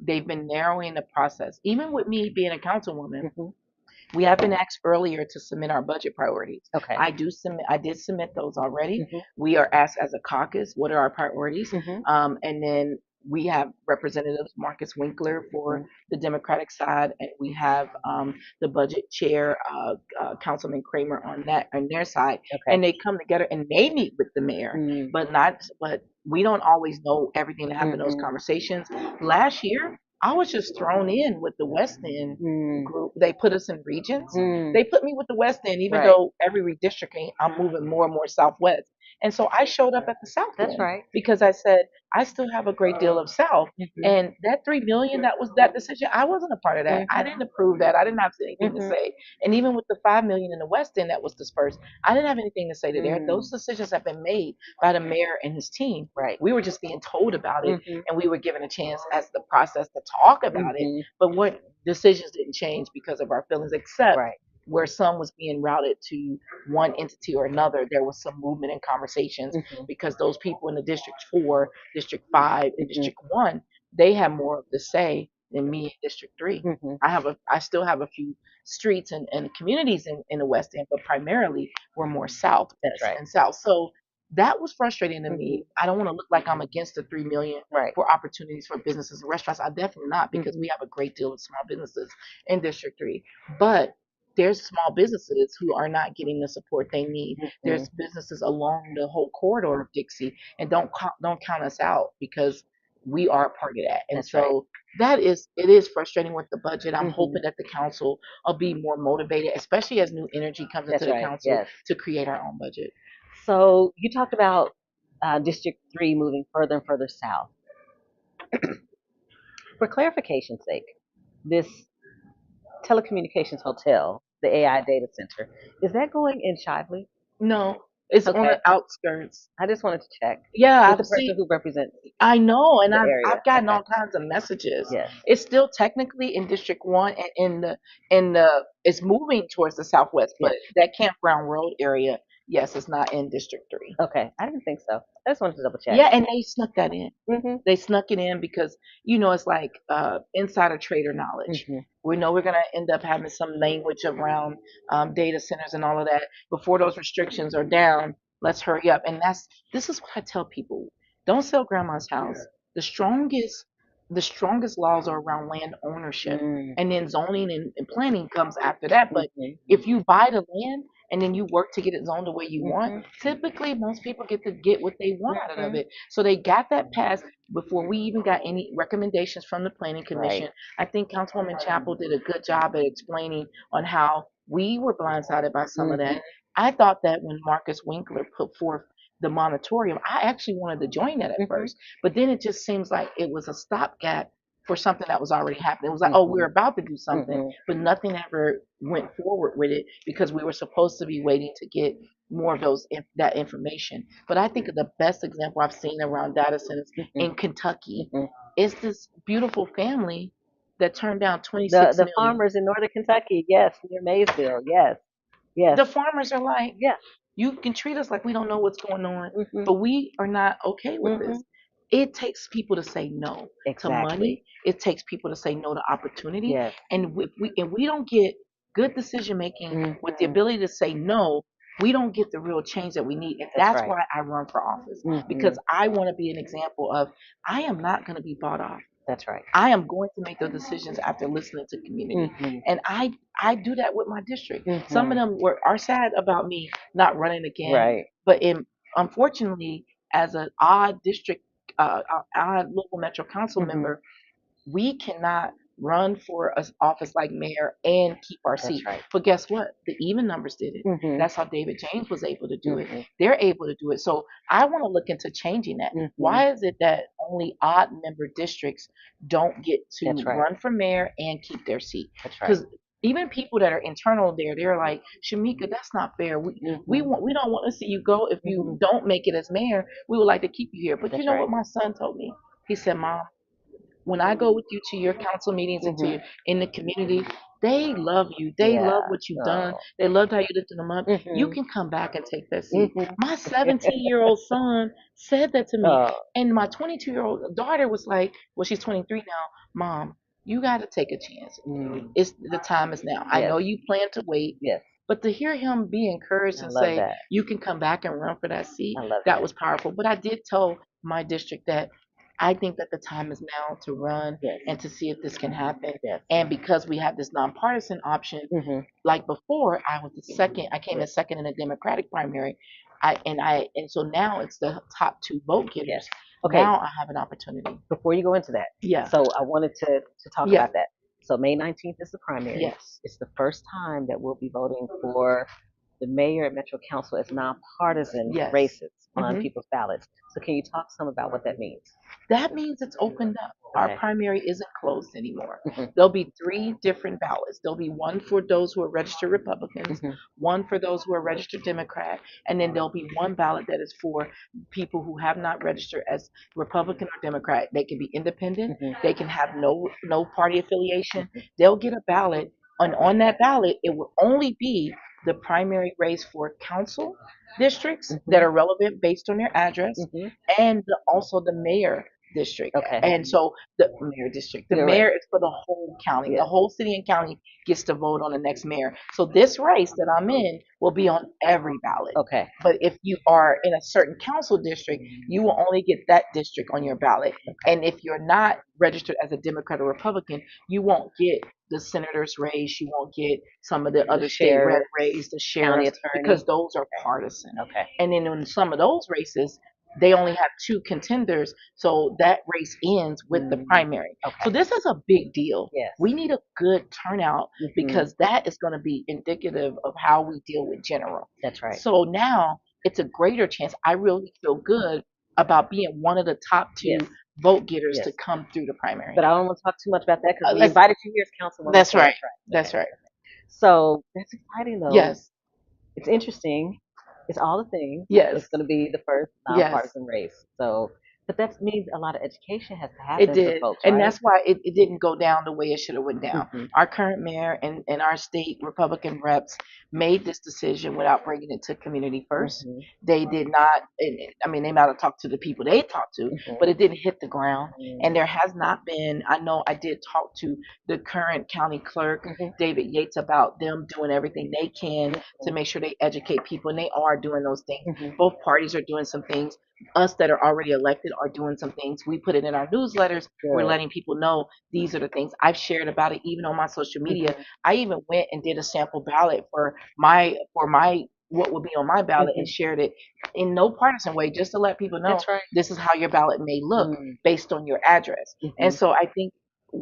they've been narrowing the process. Even with me being a councilwoman, we have been asked earlier to submit our budget priorities. Okay. I did submit those already. We are asked as a caucus, what are our priorities? And then we have Representatives Marcus Winkler for the Democratic side, and we have the budget chair, Councilman Kramer on their side, and they come together and they meet with the mayor, but we don't always know everything that happened in those conversations. Last year, I was just thrown in with the West End group. They put us in regions. They put me with the West End, even though every redistricting, I'm moving more and more southwest. And so I showed up at the South That's End right. because I said, I still have a great deal of South. And that $3 million, that was that decision. I wasn't a part of that. I didn't approve that. I didn't have anything to say. And even with the $5 million in the West End that was dispersed, I didn't have anything to say to there. Those decisions have been made by the mayor and his team. Right. We were just being told about it, and we were given a chance as the process to talk about it. But what decisions didn't change because of our feelings, except where some was being routed to one entity or another, there was some movement and conversations because those people in the District 4, District 5, and District 1, they have more of the say than me in District 3. I still have a few streets and communities in the West End, but primarily we're more south and south. So that was frustrating to me. I don't want to look like I'm against the $3 million for opportunities for businesses and restaurants. I'm definitely not, because we have a great deal of small businesses in District 3. But there's small businesses who are not getting the support they need. There's businesses along the whole corridor of Dixie, and don't count us out because we are a part of that. And it is frustrating with the budget. I'm hoping that the council will be more motivated, especially as new energy comes into the council, to create our own budget. So you talked about District 3 moving further and further south. For clarification's sake, this telecommunications hotel, the AI data center, is that going in Shively? No, it's on the outskirts. I just wanted to check. Yeah, the person who represents. I know, and I've gotten all kinds of messages. Yes. It's still technically in District 1 and in the it's moving towards the southwest, but that Campground Road area, yes, it's not in District 3. Okay, I didn't think so. I just wanted to double check. Yeah, and they snuck that in. They snuck it in because, it's like insider trader knowledge. We know we're going to end up having some language around data centers and all of that. Before those restrictions are down, let's hurry up. And this is what I tell people. Don't sell grandma's house. The strongest laws are around land ownership. And then zoning and planning comes after that. But if you buy the land and then you work to get it zoned the way you want, typically most people get what they want out of it. So they got that passed before we even got any recommendations from the Planning Commission. I think Councilwoman Chappell did a good job at explaining on how we were blindsided by some of that. I thought that when Marcus Winkler put forth the moratorium, I actually wanted to join that at first, but then it just seems like it was a stopgap for something that was already happening. It was like, oh, we're about to do something, but nothing ever went forward with it because we were supposed to be waiting to get more of that information. But I think the best example I've seen around data centers in Kentucky is this beautiful family that turned down 26 The million. farmers in northern Kentucky, yes, near Maysville, yes. The farmers are like, yeah, you can treat us like we don't know what's going on, but we are not okay with this. It takes people to say no to money. It takes people to say no to opportunity. Yes. And we don't get good decision making with the ability to say no, we don't get the real change that we need. And that's right. why I run for office, because I want to be an example of I am not going to be bought off. That's right. I am going to make those decisions after listening to community. And I do that with my district. Some of them are sad about me not running again. Right. But unfortunately, as an odd district, odd local metro council member, we cannot run for an office like mayor and keep our seat. Right. But guess what? The even numbers did it. That's how David James was able to do it. They're able to do it. So I want to look into changing that. Why is it that only odd member districts don't get to run for mayor and keep their seat? Because even people that are internal there, they're like, Shameka, that's not fair. We don't want to see you go. If you don't make it as mayor, we would like to keep you here. But you know what my son told me? He said, Mom, when I go with you to your council meetings and to in the community, they love you. They love what you've done. They loved how you lifted them up. You can come back and take that seat. My 17-year-old son said that to me. And my 22-year-old daughter was like, well, she's 23 now. Mom, you got to take a chance. The time is now. I know you plan to wait. Yes. But to hear him be encouraged and say, you can come back and run for that seat, that was powerful. But I did tell my district that I think that the time is now to run and to see if this can happen. And because we have this nonpartisan option, like before, I was the second. I came in second in the Democratic primary, and so now it's the top two vote getters. Okay. Now I have an opportunity. Before you go into that, so I wanted to talk about that. So May 19th is the primary. Yes. It's the first time that we'll be voting for the mayor and metro council as nonpartisan races on people's ballots. So can you talk some about what that means? That means it's opened up. Our primary isn't closed anymore. There'll be 3 different ballots. There'll be one for those who are registered Republicans, one for those who are registered Democrat, and then there'll be one ballot that is for people who have not registered as Republican or Democrat. They can be independent. They can have no party affiliation. They'll get a ballot, and on that ballot, it will only be the primary race for council districts that are relevant based on their address, and also the mayor district. And so the mayor district, the mayor is for the whole county. The whole city and county gets to vote on the next mayor. So this race that I'm in will be on every ballot. But if you are in a certain council district, you will only get that district on your ballot. And if you're not registered as a Democrat or Republican, you won't get the senator's race, you won't get some of the other state rep race, the sheriff, because those are partisan. And then in some of those races, they only have 2 contenders, so that race ends with the primary. So this is a big deal. We need a good turnout because that is going to be indicative of how we deal with general. That's right. So now it's a greater chance. I really feel good about being one of the top 2 vote getters to come through the primary. But I don't want to talk too much about that because we invited you here as councilwoman. That's right. That's right. So that's exciting, though. Yes. It's interesting. It's all the things. Yes. It's going to be the first nonpartisan race. So, but that means a lot of education has to happen. It did, for folks, and right? that's why it didn't go down the way it should have went down. Our current mayor and our state Republican reps made this decision without bringing it to community first. They did not. I mean, they might have talked to the people they talked to, but it didn't hit the ground. And there has not been. I know I did talk to the current county clerk, David Yates, about them doing everything they can to make sure they educate people, and they are doing those things. Both parties are doing some things. Us that are already elected are doing some things. We put it in our newsletters. We're letting people know these are the things. I've shared about it even on my social media. I even went and did a sample ballot for my what would be on my ballot and shared it in no partisan way, just to let people know this is how your ballot may look based on your address. And so I think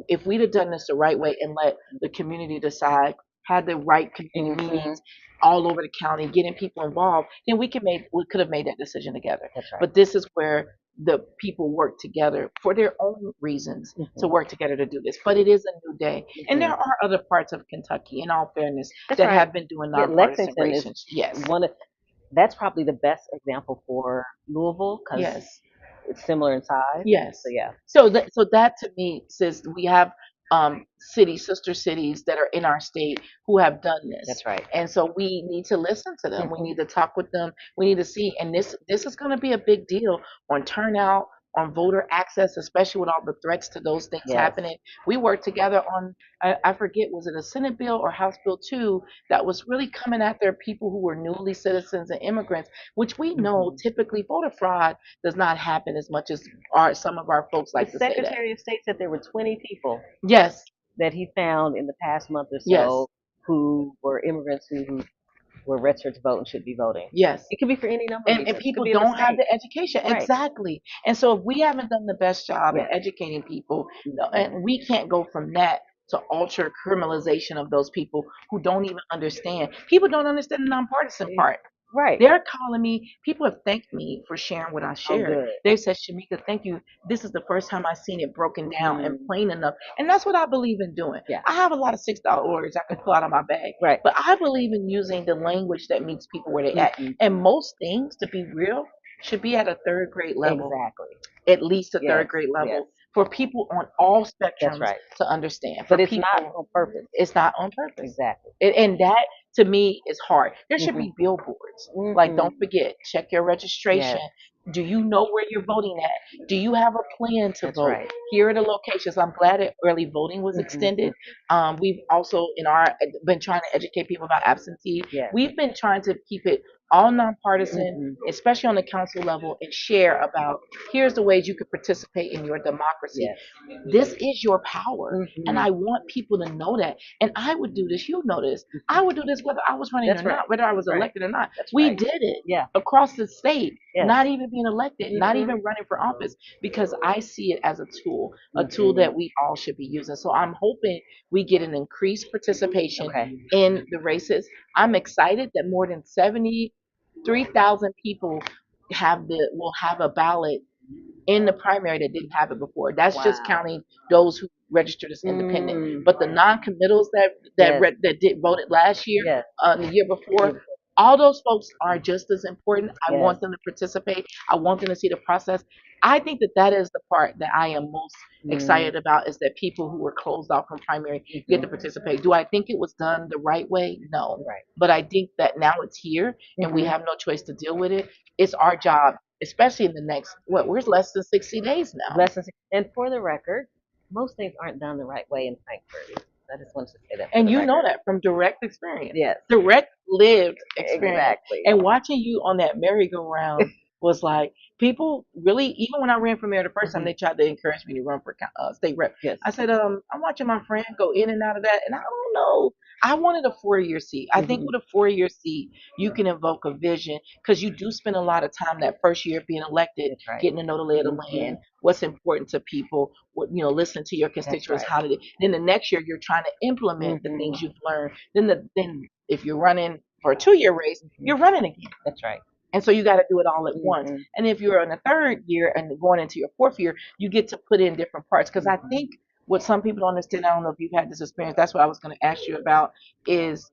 if we'd have done this the right way and let the community decide, had the right community meetings all over the county, getting people involved, then we could have made that decision together. But this is where the people work together for their own reasons to work together to do this. But it is a new day. And there are other parts of Kentucky, in all fairness, that have been doing nonpartisan Lexington relations. Yes. That's probably the best example for Louisville because Yes. it's similar in size. Yes. So yeah. So that to me says we have sister cities that are in our state who have done this. That's right. And so we need to listen to them. We need to talk with them. We need to see. And this is going to be a big deal on turnout, on voter access, especially with all the threats to those things happening. We worked together on, I forget, was it a Senate bill or House Bill 2 that was really coming after people who were newly citizens and immigrants, which we know typically voter fraud does not happen as much as some of our folks like to say that. The Secretary of State said there were 20 people Yes. that he found in the past month or so Yes. who were immigrants who were registered to vote and should be voting. Yes. It could be for any number of reasons. And people don't have the education. Right. Exactly. And so if we haven't done the best job at educating people, and we can't go from that to ultra criminalization of those people who don't even understand. People don't understand the nonpartisan part. Right. They're calling me. People have thanked me for sharing what I shared. They've said, Shameka, thank you. This is the first time I've seen it broken down and plain enough. And that's what I believe in doing. Yeah. I have a lot of $6 orders I can pull out of my bag. Right. But I believe in using the language that meets people where they're at. And most things, to be real, should be at a third grade level. Exactly. At least a third grade level. For people on all spectrums to understand. But it's not on purpose. It's not on purpose. Exactly. And that, to me, is hard. There should be billboards. Like, don't forget, check your registration. Do you know where you're voting at? Do you have a plan to vote? Right. Here are the locations. I'm glad that early voting was extended. We've also been trying to educate people about absentee. We've been trying to keep it all nonpartisan, especially on the council level, and share about here's the ways you could participate in your democracy. This is your power, and I want people to know that. And I would do this. You know this. I would do this whether I was running or not, whether I was elected or not. We did it across the state, not even being elected, not even running for office, because I see it as a tool that we all should be using. So I'm hoping we get an increased participation in the races. I'm excited that more than 73,000 people will have a ballot in the primary that didn't have it before. That's just counting those who registered as independent. But the non-committals that did voted last year, the year before, all those folks are just as important. I want them to participate. I want them to see the process. I think that is the part that I am most excited about, is that people who were closed off from primary get to participate. Do I think it was done the right way? No. Right. But I think that now it's here and we have no choice to deal with it. It's our job, especially in the next, we're less than 60 days now. And for the record, most things aren't done the right way in Frankfurt. I just wanted to say that. And you know that from direct experience. Yes. Direct lived experience. Exactly. And watching you on that merry-go-round was like, people really, even when I ran for mayor the first time, they tried to encourage me to run for state rep. I said, I'm watching my friend go in and out of that, and I don't know. I wanted a 4-year seat. I think with a 4-year seat, you can invoke a vision, because you do spend a lot of time that first year being elected, getting to know the lay of the land, what's important to people, listen to your constituents, then the next year you're trying to implement the things you've learned. Then if you're running for a 2-year race, you're running again. That's right. And so you got to do it all at once. And if you're in the 3rd year and going into your 4th year, you get to put in different parts. Because I think what some people don't understand, I don't know if you've had this experience, that's what I was going to ask you about, is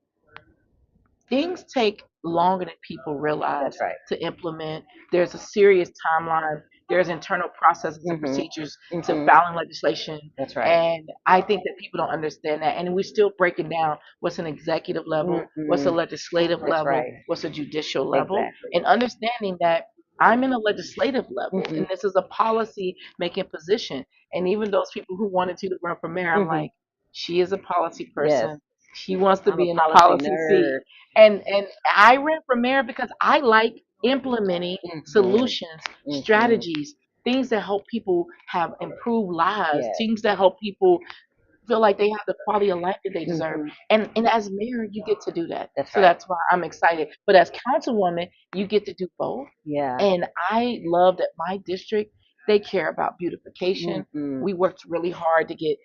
things take longer than people realize to implement. There's a serious timeline. There's internal processes and procedures to filing legislation. That's right. And I think that people don't understand that. And we're still breaking down what's an executive level, what's a legislative level, what's a judicial level, and understanding that I'm in a legislative level, and this is a policy making position. And even those people who wanted you to run for mayor, I'm like, she is a policy person. Yes. She wants to be in a policy seat. And I ran for mayor because I like implementing solutions, strategies, things that help people have improved lives, things that help people feel like they have the quality of life that they deserve. And as mayor, you get to do that. That's why I'm excited. But as councilwoman, you get to do both. Yeah. And I love that my district, they care about beautification. We worked really hard to get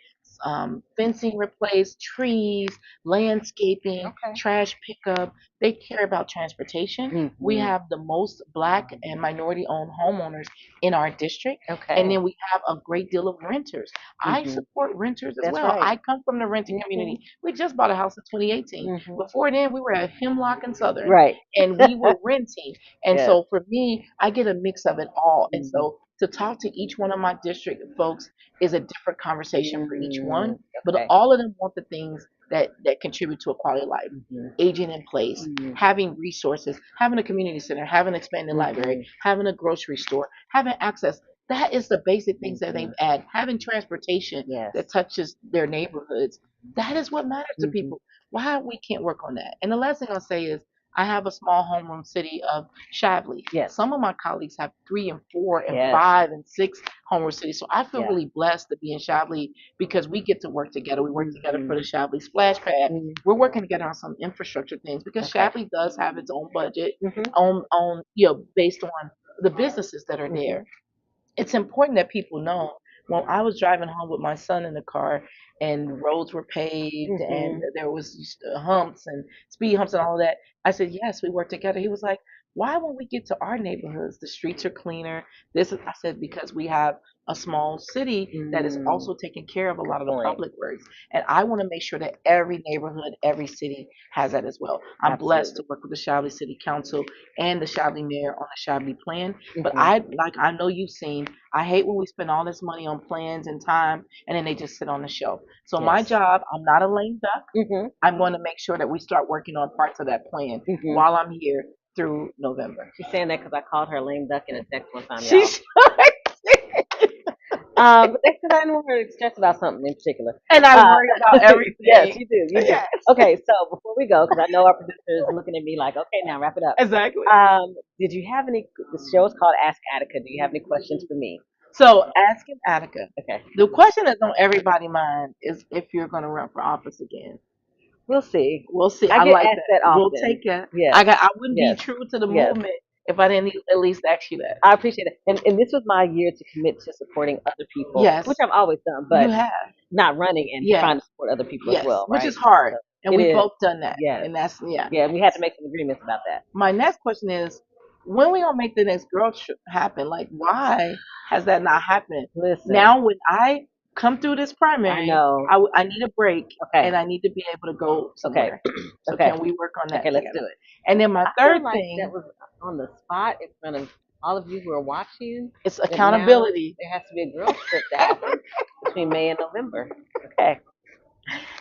fencing replaced, trees, landscaping, trash pickup. They care about transportation. We have the most Black and minority-owned homeowners in our district, and then we have a great deal of renters. I support renters as well. I come from the renting community. We just bought a house in 2018. Before then, we were at Hemlock and Southern, and we were renting. And so for me, I get a mix of it all. And so to talk to each one of my district folks is a different conversation for each one, but all of them want the things that contribute to a quality of life. Aging in place, having resources, having a community center, having an expanded library, having a grocery store, having access. That is the basic things that they've added. Having transportation that touches their neighborhoods. That is what matters to people. Why we can't work on that? And the last thing I'll say is I have a small homeroom city of Shavli. Some of my colleagues have 3 and 4 and 5 and 6 homeroom cities. So I feel really blessed to be in Shavli because we get to work together. We work together for the Shavli Splash Pad. We're working together on some infrastructure things because Shavli does have its own budget on based on the businesses that are there. It's important that people know when I was driving home with my son in the car and roads were paved and there was humps and speed humps and all of that, I said, yes, we work together. He was like, why when we get to our neighborhoods, the streets are cleaner? I said, because we have a small city that is also taking care of a lot of the public works. And I want to make sure that every neighborhood, every city has that as well. I'm blessed to work with the Shavli City Council and the Shavli Mayor on the Shavli Plan. But I know you've seen, I hate when we spend all this money on plans and time and then they just sit on the shelf. So my job, I'm not a lame duck. I'm going to make sure that we start working on parts of that plan while I'm here through November. She's saying that because I called her lame duck in a text one time, y'all. She's But that's because I didn't want her to stress about something in particular. And I worry about everything. Yes, you do. You do. Yes. Okay, so before we go, because I know our producer is looking at me like, okay, now wrap it up. Exactly. Did you have any? The show is called Ask Attica. Do you have any questions for me? So asking Attica. Okay. The question that's on everybody's mind is if you're going to run for office again. We'll see. We'll see. I get like asked that often. We'll take it. Yes. I wouldn't be true to the movement if I didn't at least ask you that. I appreciate it. And this was my year to commit to supporting other people. Yes. Which I've always done, but you have. not running and trying to support other people as well. Which right? is hard. So and we've both done that. Yes. And that's Yeah, we had to make some agreements about that. My next question is, when we gonna make the next girl trip happen? Like, why has that not happened? Listen. Now, when I come through this primary, I know. I need a break, and I need to be able to go somewhere. So can we work on that? Okay, let's do it. And then my third thing that was on the spot in front of all of you who are watching. It's accountability. There has to be a girl trip that happens between May and November. Okay.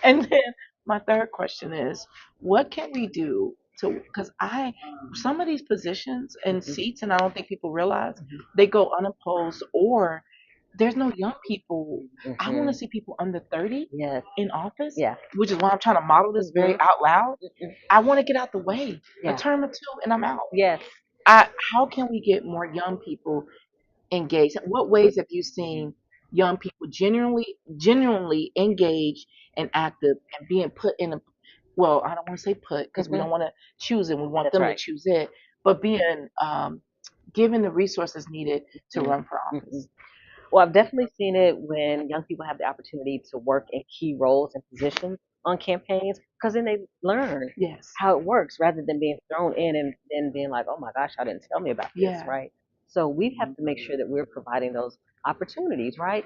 And then my third question is, what can we do because some of these positions and seats, and I don't think people realize, they go unopposed or there's no young people. I want to see people under 30 in office, which is why I'm trying to model this very out loud. I want to get out the way. A term or two and I'm out. Yes. How can we get more young people engaged? What ways have you seen young people genuinely engaged and active and being put in a, well, I don't want to say put because we don't want to choose it. We want them to choose it, but being given the resources needed to run for office. Well, I've definitely seen it when young people have the opportunity to work in key roles and positions on campaigns, because then they learn how it works rather than being thrown in and then being like, oh my gosh, y'all didn't tell me about this, right? So we have to make sure that we're providing those opportunities, right?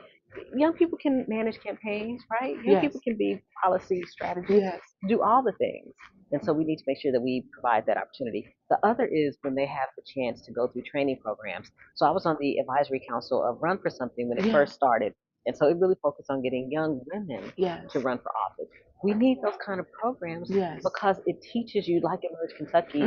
Young people can manage campaigns, right? Young people can be policy strategists, do all the things. And so we need to make sure that we provide that opportunity. The other is when they have the chance to go through training programs. So I was on the advisory council of Run for Something when it first started. And so it really focused on getting young women to run for office. We need those kind of programs because it teaches you, like in Merge Kentucky,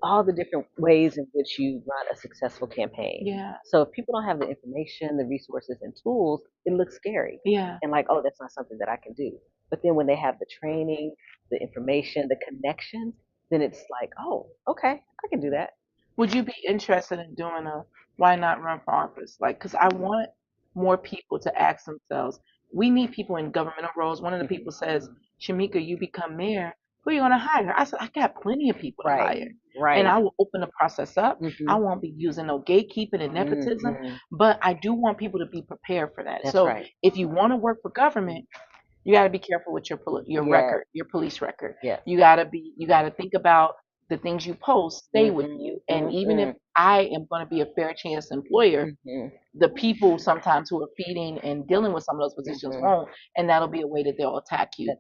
all the different ways in which you run a successful campaign. So if people don't have the information, the resources, and tools, it looks scary. And like, oh, that's not something that I can do. But then when they have the training, the information, the connections, then it's like, oh, okay, I can do that. Would you be interested in doing a why not run for office? Like, because I want more people to ask themselves. We need people in governmental roles. One of the people says, Shameka, you become mayor, Who are you going to hire? I said, I got plenty of people to hire. Right. And I will open the process up. I won't be using no gatekeeping and nepotism, but I do want people to be prepared for that. That's so right. if you want to work for government, you got to be careful with your record, your police record. Yes. You got to think about the things you post stay with you. And even if I am going to be a fair chance employer, the people sometimes who are feeding and dealing with some of those positions won't, and that'll be a way that they'll attack you.